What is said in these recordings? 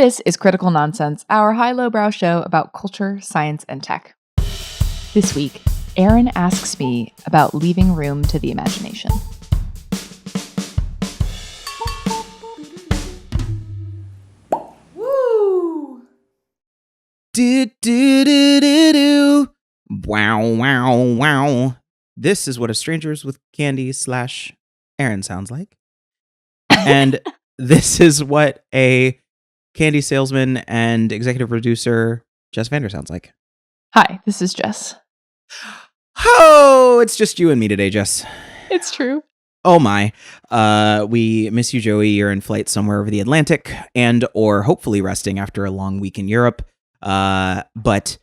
This is Critical Nonsense, our high-lowbrow show about culture, science, and tech. This week, Aaron asks me about leaving room to the imagination. Woo! Do. Wow, wow, wow. This is what a Strangers with Candy / Aaron sounds like. And this is what a candy salesman and executive producer Jess Vander sounds like. Hi, this is Jess. Oh, it's just you and me today, Jess. It's true. Oh my. We miss you, Joey. You're in flight somewhere over the Atlantic and or hopefully resting after a long week in Europe. But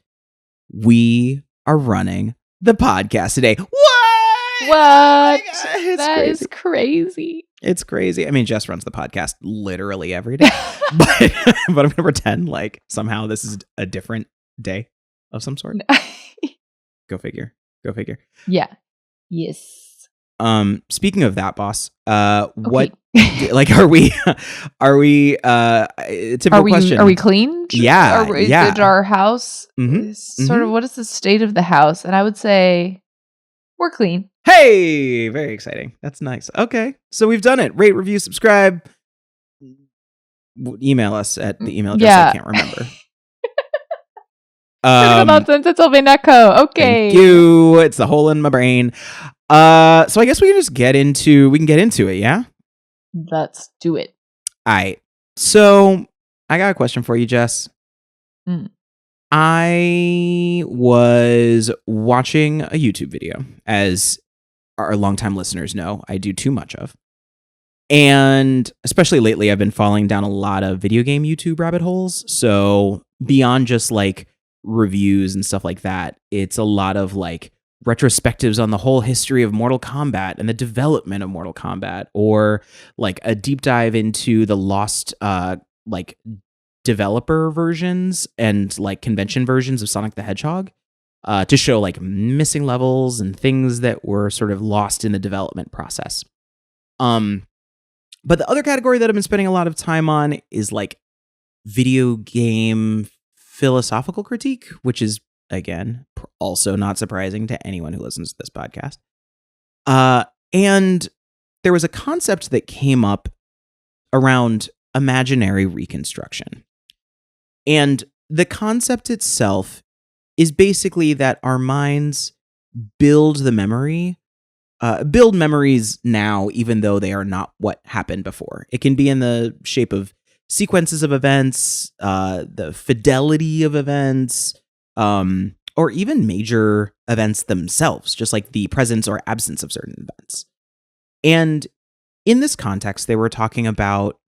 we are running the podcast today. What? What? It's That crazy. is crazy. It's crazy. I mean, Jess runs the podcast literally every day. but I'm going to pretend like somehow this is a different day of some sort. Go figure. Yeah. Yes. Speaking of that, boss, Okay. what like are we typical question. Are we clean? Yeah. Did our house Mhm, sort of what is the state of the house? And I would say we're clean. Hey, very exciting. That's nice. Okay. So we've done it. Rate, review, subscribe. Email us at the email address I can't remember. CriticalNonsense@sylvain.co. Okay. Thank you. It's the hole in my brain. So I guess we can just get into it, yeah? Let's do it. All right. So I got a question for you, Jess. I was watching a YouTube video, as our longtime listeners know, I do too much of. And especially lately, I've been falling down a lot of video game YouTube rabbit holes. So beyond just like reviews and stuff like that, it's a lot of like retrospectives on the whole history of Mortal Kombat and the development of Mortal Kombat, or like a deep dive into the lost like developer versions and like convention versions of Sonic the Hedgehog, to show like missing levels and things that were sort of lost in the development process. But the other category that I've been spending a lot of time on is like video game philosophical critique, which is, again, also not surprising to anyone who listens to this podcast. And there was a concept that came up around imaginary reconstruction. And the concept itself is basically that our minds build memories now, even though they are not what happened before. It can be in the shape of sequences of events, the fidelity of events, or even major events themselves, just like the presence or absence of certain events. And in this context, they were talking about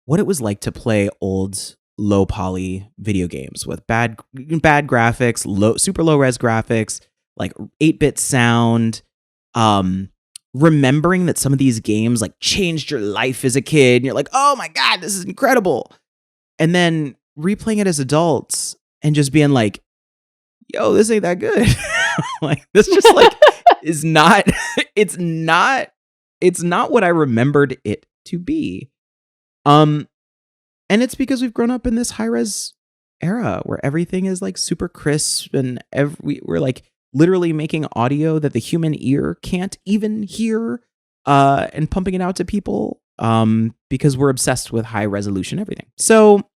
what it was like to play old low poly video games with bad graphics, super low res graphics, like 8-bit sound. Remembering that some of these games like changed your life as a kid, and you're like, oh my God, this is incredible. And then replaying it as adults and just being like, yo, this ain't that good. Like, this just like is not, it's not what I remembered it to be. And it's because we've grown up in this high res era where everything is like super crisp, and we're like literally making audio that the human ear can't even hear, and pumping it out to people, because we're obsessed with high resolution everything. So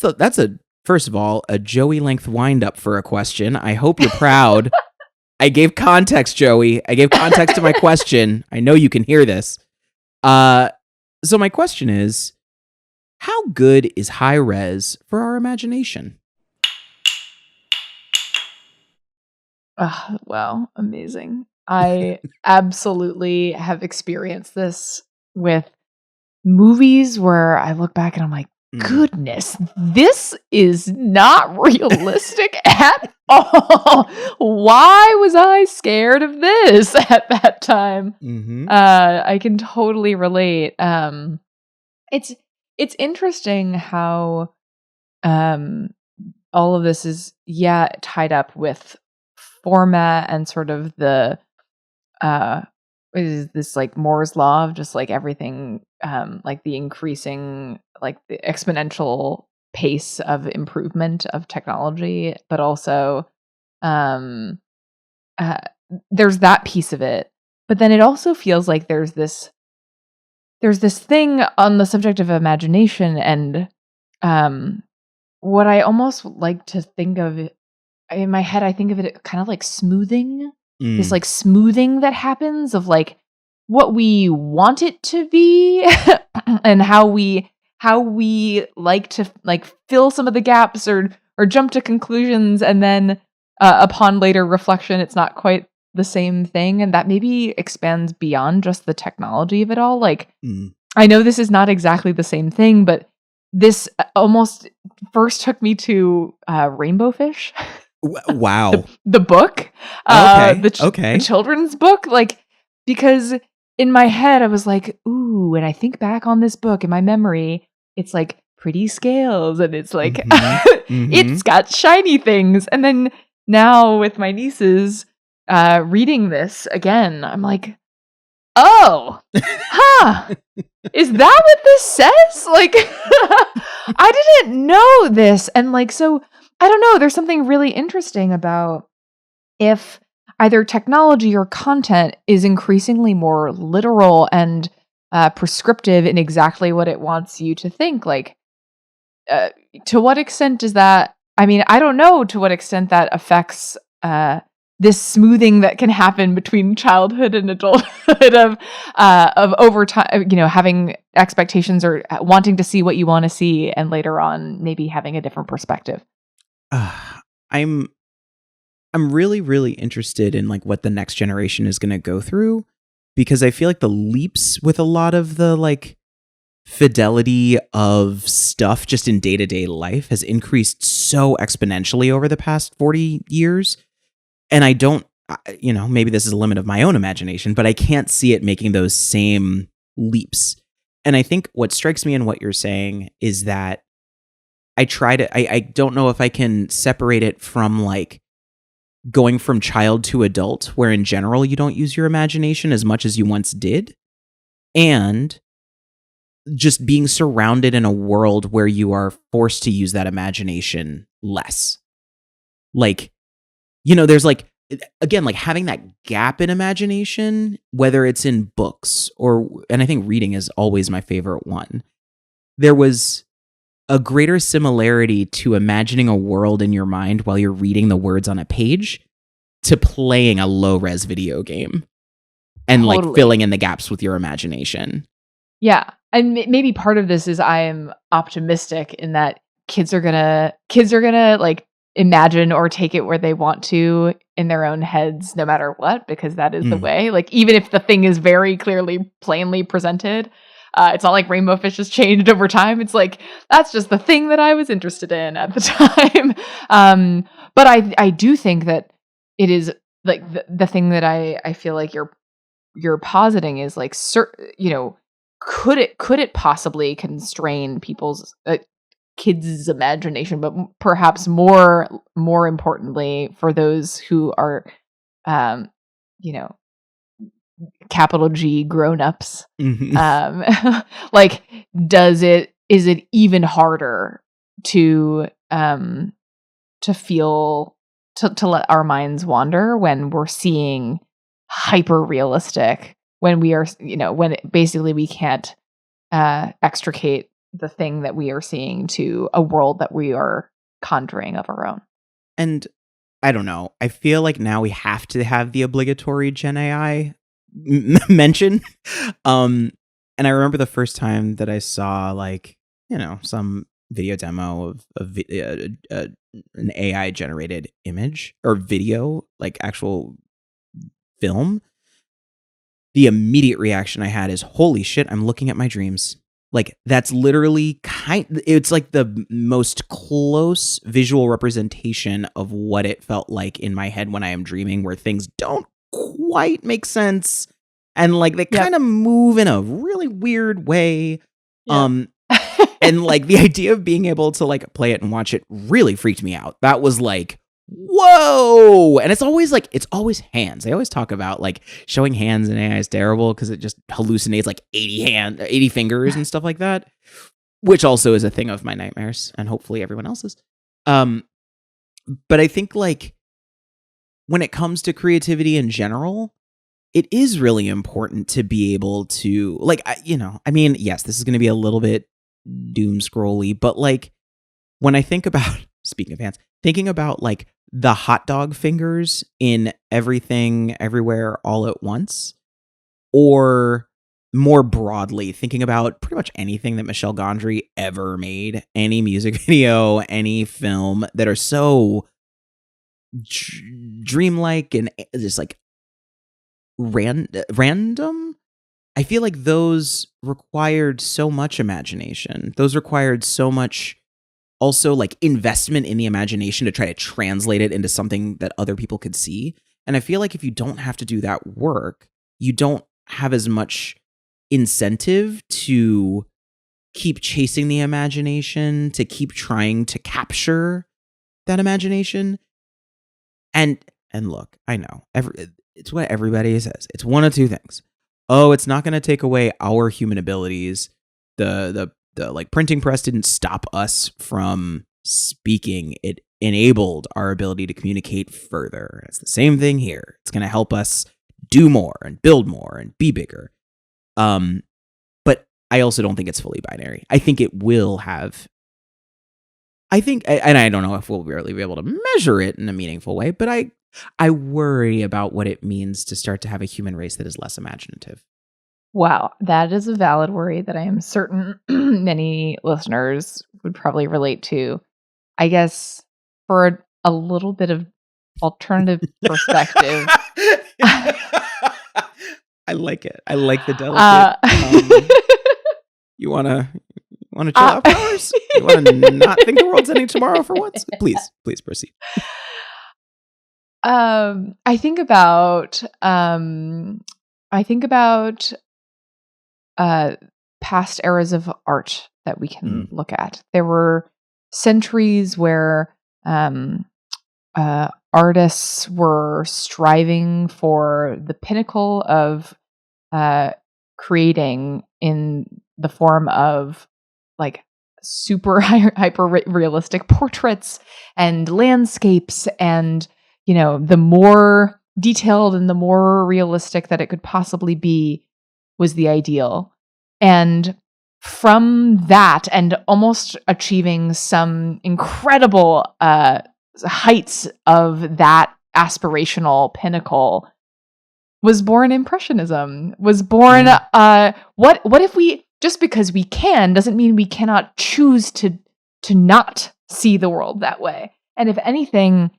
that's first of all, a Joey length wind up for a question. I hope you're proud. I gave context, Joey. I gave context to my question. I know you can hear this. So my question is, how good is high res for our imagination? Wow, amazing. I absolutely have experienced this with movies where I look back and I'm like, goodness, this is not realistic at all. Why was I scared of this at that time? I can totally relate. It's interesting how all of this is tied up with format and sort of the is this like Moore's law of just like everything, like the increasing, like the exponential pace of improvement of technology, but also um, uh, there's that piece of it. But then it also feels like there's this thing on the subject of imagination, and what I almost like to think of in my head, I think of it kind of like smoothing. This like smoothing that happens of like what we want it to be and how we like to like fill some of the gaps or jump to conclusions, and then upon later reflection it's not quite the same thing, and that maybe expands beyond just the technology of it all. Like I know this is not exactly the same thing, but this almost first took me to Rainbow Fish. Wow. The book. Okay. The children's book. Like, because in my head I was like, ooh, and I think back on this book in my memory, it's like pretty scales and it's like it's got shiny things. And then now with my nieces reading this again, I'm like, oh, huh. Is that what this says? Like, I didn't know this. And like, so I don't know. There's something really interesting about if either technology or content is increasingly more literal and prescriptive in exactly what it wants you to think. Like, to what extent does that? I mean, I don't know to what extent that affects this smoothing that can happen between childhood and adulthood of over time, having expectations or wanting to see what you want to see, and later on maybe having a different perspective. I'm really, really interested in like what the next generation is going to go through, because I feel like the leaps with a lot of the like fidelity of stuff just in day-to-day life has increased so exponentially over the past 40 years. And I don't, maybe this is a limit of my own imagination, but I can't see it making those same leaps. And I think what strikes me in what you're saying is that I don't know if I can separate it from like going from child to adult, where in general you don't use your imagination as much as you once did, and just being surrounded in a world where you are forced to use that imagination less. Like, there's like, again, like having that gap in imagination, whether it's in books and I think reading is always my favorite one. There was a greater similarity to imagining a world in your mind while you're reading the words on a page to playing a low-res video game and Totally. like filling in the gaps with your imagination. Yeah. And maybe part of this is I am optimistic in that kids are gonna like imagine or take it where they want to in their own heads, no matter what, because that is the way. Like, even if the thing is very clearly, plainly presented, it's not like Rainbow Fish has changed over time. It's like, that's just the thing that I was interested in at the time. But I do think that it is like the thing that I feel like you're positing is like, could it possibly constrain people's kids' imagination, but perhaps more importantly for those who are, capital G grown-ups, like, is it even harder to feel, to let our minds wander when we're seeing hyper realistic, when we are, when basically we can't extricate the thing that we are seeing to a world that we are conjuring of our own. And I don't know. I feel like now we have to have the obligatory Gen AI mention. And I remember the first time that I saw like, some video demo of an AI generated image or video, like actual film. The immediate reaction I had is, holy shit, I'm looking at my dreams. Like, that's literally it's like the most close visual representation of what it felt like in my head when I am dreaming, where things don't quite make sense and like they kind of move in a really weird way. And like the idea of being able to like play it and watch it really freaked me out. That was like, whoa. And it's always hands. They always talk about like showing hands in AI is terrible because it just hallucinates like 80 fingers and stuff like that, which also is a thing of my nightmares and hopefully everyone else's. But I think like when it comes to creativity in general, it is really important to be able to like, I mean, yes, this is going to be a little bit doom scrolly, but like when I think about, speaking of hands, thinking about like the hot dog fingers in Everything Everywhere All at Once, or more broadly, thinking about pretty much anything that Michel Gondry ever made, any music video, any film that are so dreamlike and just like random. I feel like those required so much imagination. Those required so much also like investment in the imagination to try to translate it into something that other people could see. And I feel like if you don't have to do that work, you don't have as much incentive to keep chasing the imagination, to keep trying to capture that imagination. And look, I know it's what everybody says. It's one of two things. Oh, it's not going to take away our human abilities. The like printing press didn't stop us from speaking. It enabled our ability to communicate further. It's the same thing here. It's going to help us do more and build more and be bigger. But I also don't think it's fully binary. I think it will have, and I don't know if we'll really be able to measure it in a meaningful way, but I worry about what it means to start to have a human race that is less imaginative. Wow, that is a valid worry that I am certain many listeners would probably relate to. I guess for a little bit of alternative perspective. I like it. I like the delicate. You wanna chill out, Powers? You wanna not think the world's ending tomorrow for once? Please proceed. I think about past eras of art that we can look at. There were centuries where artists were striving for the pinnacle of creating in the form of like super hyper realistic portraits and landscapes, and the more detailed and the more realistic that it could possibly be was the ideal. And from that, and almost achieving some incredible heights of that aspirational pinnacle, was born Impressionism, was born what if we, just because we can doesn't mean we cannot choose to not see the world that way. And if anything,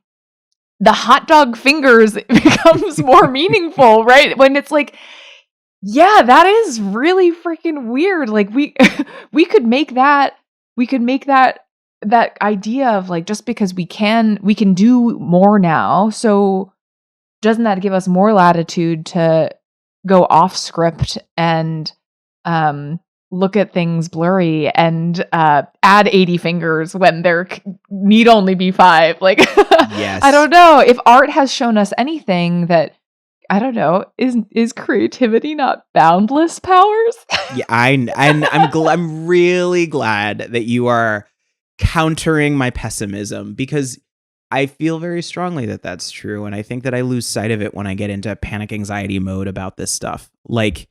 the hot dog fingers becomes more meaningful, right? When it's like, yeah, that is really freaking weird. Like we could make that idea of like, just because we can do more now. So doesn't that give us more latitude to go off script and look at things blurry and add 80 fingers when there need only be 5? Like, yes. I don't know if art has shown us anything that, I don't know, is creativity not boundless, Powers? Yeah, I'm really glad that you are countering my pessimism, because I feel very strongly that that's true, and I think that I lose sight of it when I get into panic anxiety mode about this stuff. Like,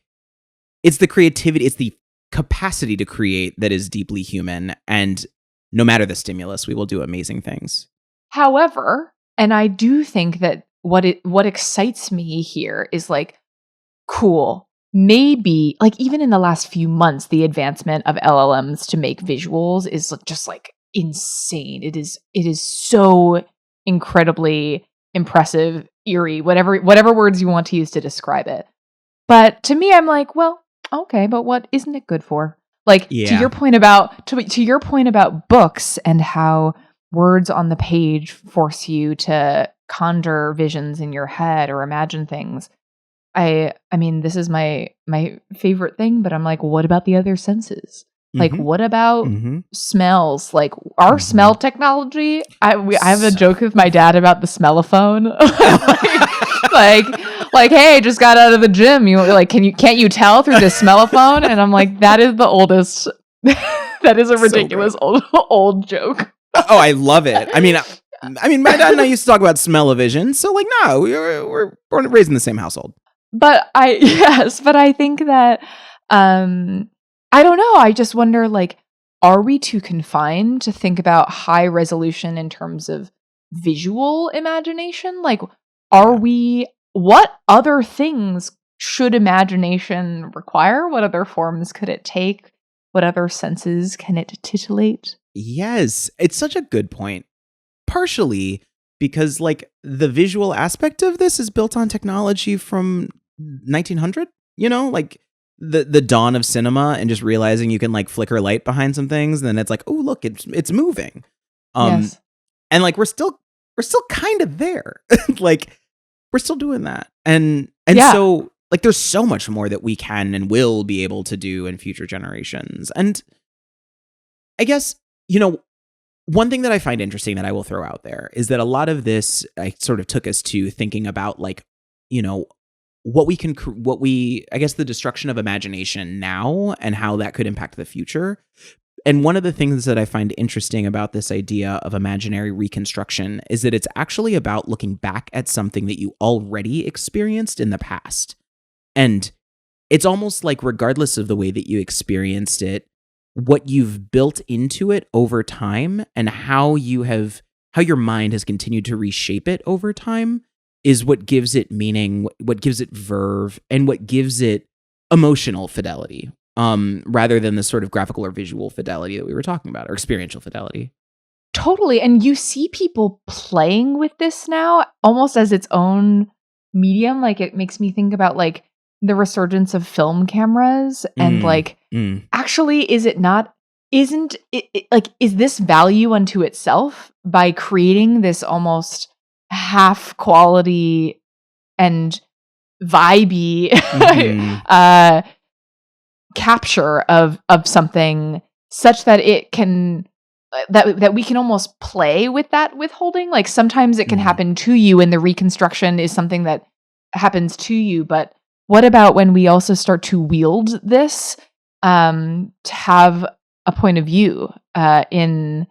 it's the creativity, it's the capacity to create that is deeply human, and no matter the stimulus, we will do amazing things. However, and I do think that what excites me here is like, cool, maybe like even in the last few months, the advancement of LLMs to make visuals is just like insane. It is so incredibly impressive, eerie, whatever words you want to use to describe it. But to me, I'm like, well, okay, but what isn't it good for? Like, to your point about books and how words on the page force you to conjure visions in your head or imagine things. I mean, this is my favorite thing, but I'm like, what about the other senses? Like, what about smells? Like, our smell technology. I have a joke with my dad about the smellophone. like, hey, just got out of the gym. You like, can't you tell through the smellophone? And I'm like, that is the oldest. That is a ridiculous old joke. Oh, I love it. I mean, my dad and I used to talk about smell-o-vision. So, like, no, we're born and raised in the same household. But I think that. I don't know. I just wonder, like, are we too confined to think about high resolution in terms of visual imagination? Like, what other things should imagination require? What other forms could it take? What other senses can it titillate? Yes, it's such a good point. Partially because, like, the visual aspect of this is built on technology from 1900, like the dawn of cinema, and just realizing you can, like, flicker light behind some things, and then it's like, oh, look, it's moving. Yes. And, like, we're still kind of there. Like, we're still doing that. And so, like, there's so much more that we can and will be able to do in future generations. And I guess, one thing that I find interesting that I will throw out there is that a lot of this, I sort of took us to thinking about, like, I guess the destruction of imagination now and how that could impact the future. And one of the things that I find interesting about this idea of imaginary reconstruction is that it's actually about looking back at something that you already experienced in the past. And it's almost like, regardless of the way that you experienced it, what you've built into it over time and how your mind has continued to reshape it over time is what gives it meaning, what gives it verve, and what gives it emotional fidelity, rather than the sort of graphical or visual fidelity that we were talking about, or experiential fidelity. Totally. And you see people playing with this now almost as its own medium. Like, it makes me think about, like, the resurgence of film cameras and actually, is this value unto itself by creating this almost half quality and vibey capture of something, such that it can that we can almost play with that withholding. Like, sometimes it can happen to you, and the reconstruction is something that happens to you. But what about when we also start to wield this to have a point of view and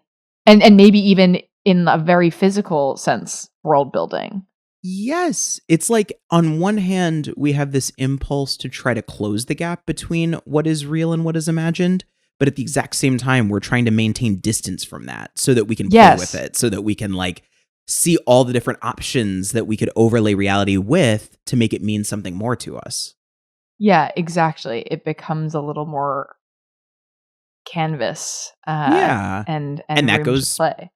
maybe even in a very physical sense, world building? Yes. It's like, on one hand, we have this impulse to try to close the gap between what is real and what is imagined. But at the exact same time, we're trying to maintain distance from that so that we can play with it, so that we can, like, see all the different options that we could overlay reality with to make it mean something more to us. Yeah, exactly. It becomes a little more canvas. And that goes play.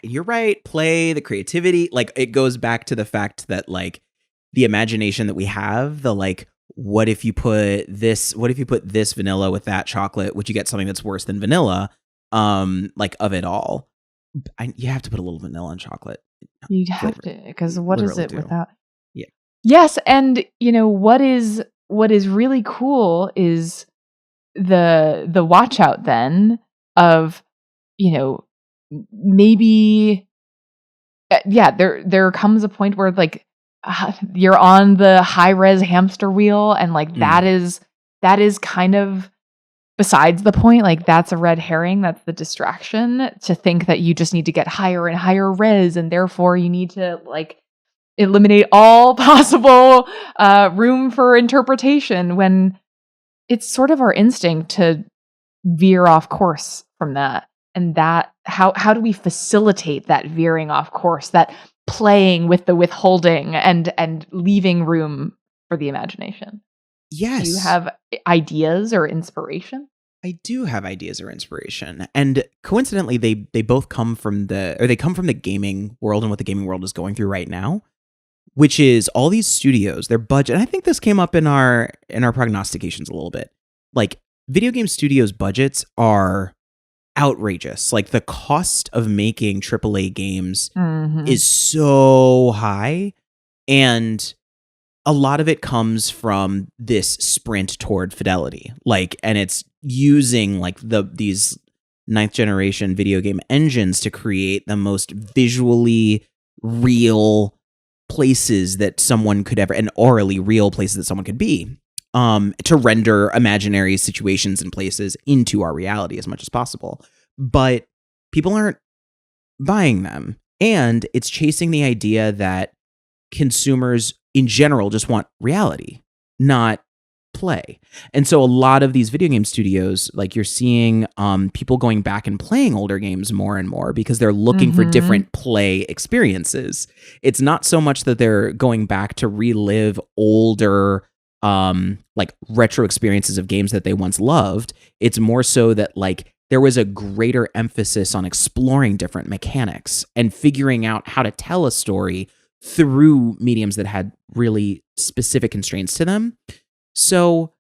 You're right. Play, the creativity, like, it goes back to the fact that, like, the imagination that we have, the, like, what if you put this vanilla with that chocolate, would you get something that's worse than vanilla? Like, of it all. You have to put a little vanilla in chocolate. You'd have to, because what is it without? Yeah. Yes, and what is really cool is the watch out then of maybe there comes a point where, like, you're on the high res hamster wheel, and, like, that is kind of besides the point. Like, that's a red herring. That's the distraction, to think that you just need to get higher and higher res, and therefore you need to, like, eliminate all possible room for interpretation, when it's sort of our instinct to veer off course from that. And that, how do we facilitate that veering off course, that playing with the withholding and leaving room for the imagination? Yes. Do you have ideas or inspiration? I do have ideas or inspiration. And coincidentally, they both come from the gaming world and what the gaming world is going through right now, which is all these studios, their budget. And I think this came up in our prognostications a little bit. Like, video game studios' budgets are outrageous. Like, the cost of making AAA games is so high, and a lot of it comes from this sprint toward fidelity. Like, and it's using like these 9th generation video game engines to create the most visually real places that someone could ever, and orally real places that someone could be, to render imaginary situations and places into our reality as much as possible. But people aren't buying them. And it's chasing the idea that consumers in general just want reality, not play. And so a lot of these video game studios, like you're seeing people going back and playing older games more and more because they're looking for different play experiences. It's not so much that they're going back to relive older like retro experiences of games that they once loved. It's more so that like there was a greater emphasis on exploring different mechanics and figuring out how to tell a story through mediums that had really specific constraints to them. So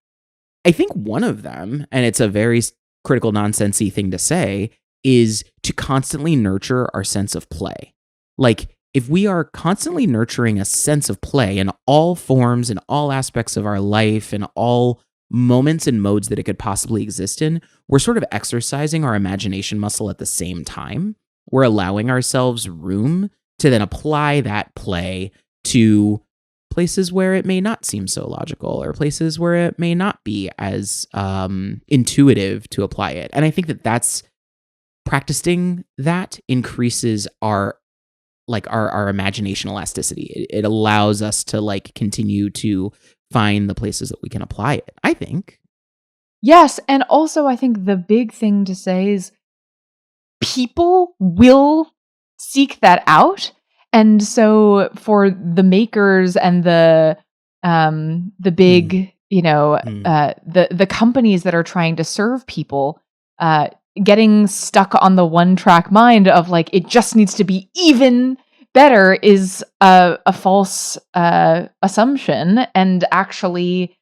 I think one of them, and it's a very critical nonsensy thing to say, is to constantly nurture our sense of play. Like, if we are constantly nurturing a sense of play in all forms and all aspects of our life and all moments and modes that it could possibly exist in, we're sort of exercising our imagination muscle at the same time. We're allowing ourselves room to then apply that play to places where it may not seem so logical or places where it may not be as intuitive to apply it. And I think that that's practicing that increases our imagination elasticity. It allows us to like continue to find the places that we can apply it, I think. Yes. And also I think the big thing to say is people will seek that out. And so for the makers and the big, the companies that are trying to serve people, getting stuck on the one track mind of like, it just needs to be even better is a false assumption. And actually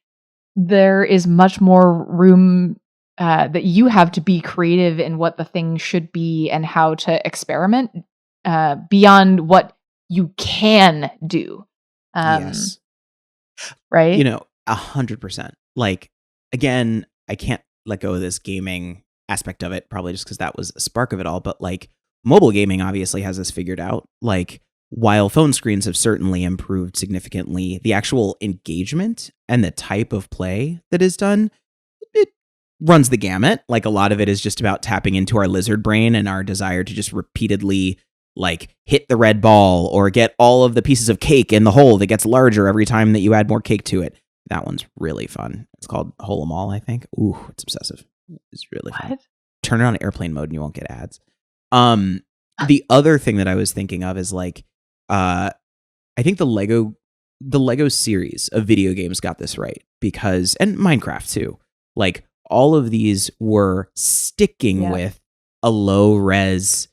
there is much more room that you have to be creative in what the thing should be and how to experiment beyond what you can do. Yes. Right? 100%. Like, again, I can't let go of this gaming aspect of it, probably just because that was a spark of it all. But like, mobile gaming obviously has this figured out. Like, while phone screens have certainly improved significantly, the actual engagement and the type of play that is done, it runs the gamut. Like, a lot of it is just about tapping into our lizard brain and our desire to just repeatedly like hit the red ball or get all of the pieces of cake in the hole that gets larger every time that you add more cake to it. That one's really fun. It's called Hole 'em All, I think. Ooh, it's obsessive. It's really fun. Turn it on airplane mode and you won't get ads. The other thing that I was thinking of is like, I think the Lego series of video games got this right because, and Minecraft too, like all of these were sticking with a low res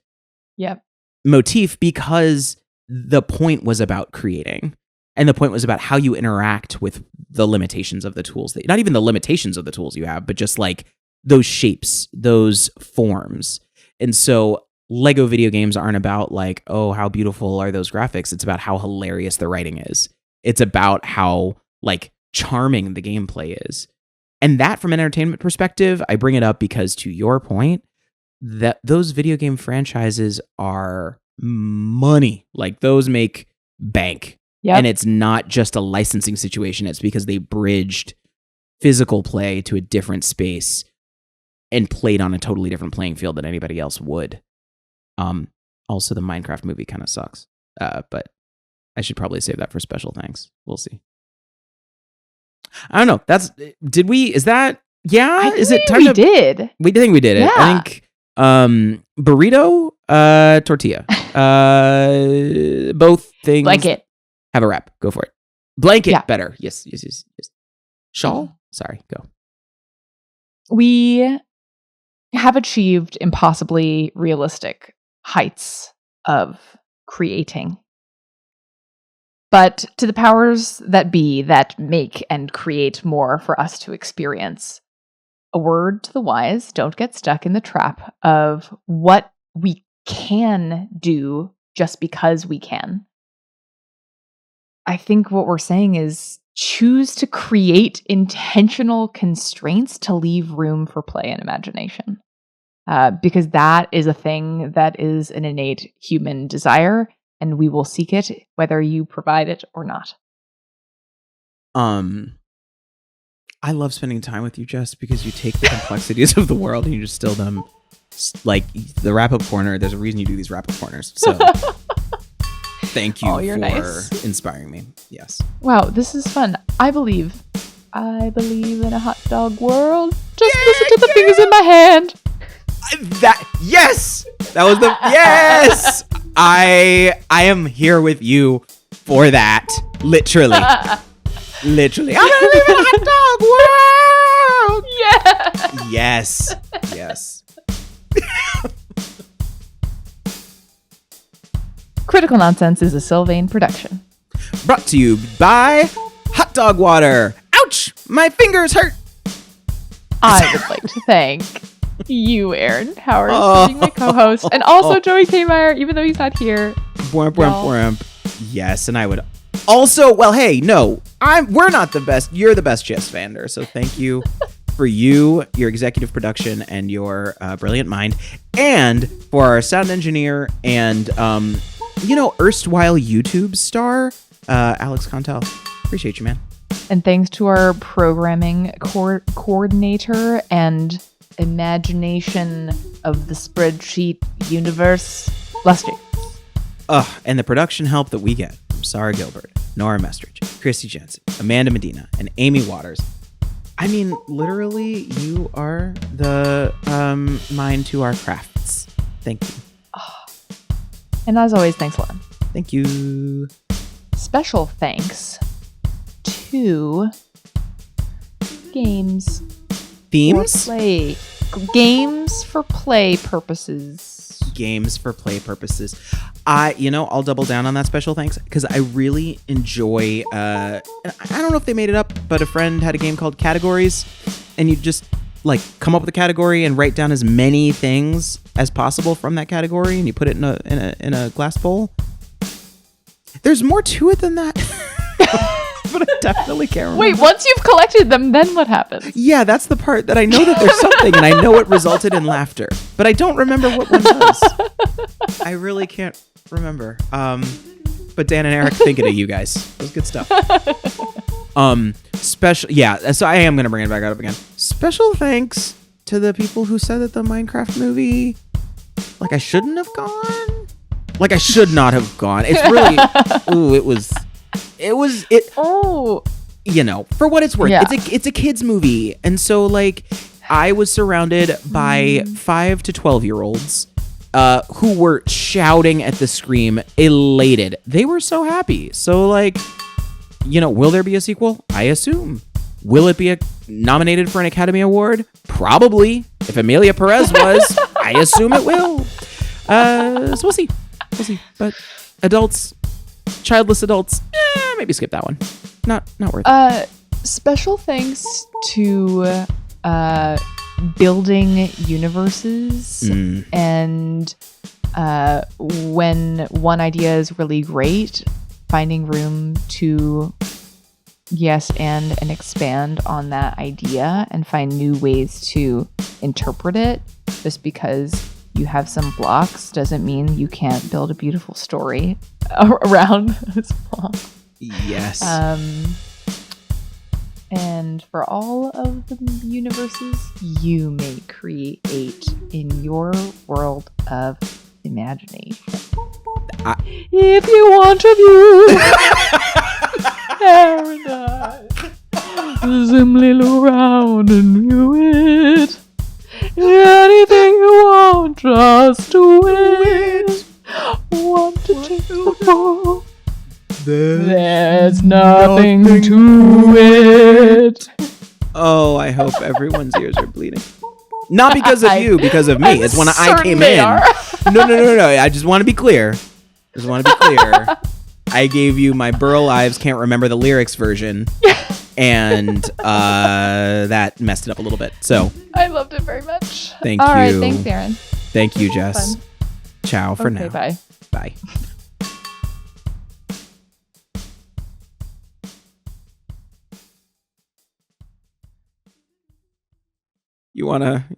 motif because the point was about creating. And the point was about how you interact with the limitations of the tools that, not even the limitations of the tools you have, but just like those shapes, those forms. And so Lego video games aren't about like, oh, how beautiful are those graphics? It's about how hilarious the writing is. It's about how like charming the gameplay is. And that from an entertainment perspective, I bring it up because to your point, that those video game franchises are money. Like those make bank. Yep. And it's not just a licensing situation. It's because they bridged physical play to a different space and played on a totally different playing field than anybody else would. Also, the Minecraft movie kind of sucks. But I should probably save that for special thanks. We'll see. I don't know. Is it time we did. We think we did it. I think burrito, tortilla. Both things. Blanket. Have a wrap. Go for it. Blanket, better. Yes. Shawl? Sorry, go. We have achieved impossibly realistic heights of creating. But to the powers that be that make and create more for us to experience, a word to the wise, don't get stuck in the trap of what we can do just because we can. I think what we're saying is choose to create intentional constraints to leave room for play and imagination. Because that is a thing that is an innate human desire, and we will seek it whether you provide it or not. I love spending time with you, Jess, because you take the complexities of the world and you distill them. Like the wrap-up corner, there's a reason you do these wrap-up corners. So thank you for nice. inspiring me. Yes. Wow, this is fun. I believe in a hot dog world. Just listen to the fingers in my hand. Yes! That was the yes! I am here with you for that. Literally. Literally. I believe in a hot dog world. Yeah. Yes. Yes. Critical Nonsense is a Sylvain production. Brought to you by Hot Dog Water. Ouch! My fingers hurt. I would like to thank you, Aaron Howard, for being my co-host, and also Joey Kmeyer, even though he's not here. Yes, and I would also, well, hey, no, we're not the best. You're the best Jess Vander, so thank you for your executive production and your brilliant mind, and for our sound engineer and erstwhile YouTube star, Alex Contel. Appreciate you, man. And thanks to our programming coordinator and imagination of the spreadsheet universe, Lester. And the production help that we get from Sarah Gilbert, Nora Mestridge, Christy Jensen, Amanda Medina, and Amy Waters. I mean, literally, you are the mind to our crafts. Thank you. And as always, thanks, Lauren. Thank you. Special thanks to games. Themes? Games for play purposes. Games for play purposes. I'll double down on that special thanks because I really enjoy, I don't know if they made it up, but a friend had a game called Categories, and you just come up with a category and write down as many things as possible from that category, and you put it in a glass bowl. There's more to it than that. But I definitely can't remember. Wait, once you've collected them, then what happens? Yeah, that's the part that I know that there's something, and I know it resulted in laughter, but I don't remember what one does. I really can't remember. But Dan and Eric, thinking of you guys. It was good stuff. So I am going to bring it back up again. Special thanks to the people who said that the Minecraft movie, I shouldn't have gone. I should not have gone. It's really, for what it's worth, yeah. It's a kid's movie. And so I was surrounded by 5 to 12-year-olds who were shouting at the screen, elated. They were so happy. So will there be a sequel? I assume. Will it be nominated for an Academy Award? Probably. If Amelia Perez was, I assume it will. So we'll see. But adults, childless adults, maybe skip that one. Not worth it. Special thanks to building universes and when one idea is really great, finding room to and expand on that idea and find new ways to interpret it. Just because you have some blocks doesn't mean you can't build a beautiful story around those blocks. Yes. And for all of the universes you may create in your world of imagination. If you want to view paradise, simply look around and view it. Anything you want, just do it. Want to change the world? There's nothing to it. Oh, I hope everyone's ears are bleeding. Not because of you, because of me. It's when I came in. No. I just want to be clear. I gave you my Burl Ives Can't Remember the Lyrics version. And that messed it up a little bit. So I loved it very much. Thank you. All right, thanks, Aaron. Thank you, Jess. Fun. Ciao for now. Bye. Bye. You wanna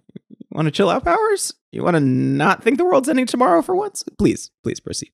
chill out, Powers? You wanna not think the world's ending tomorrow for once? Please proceed.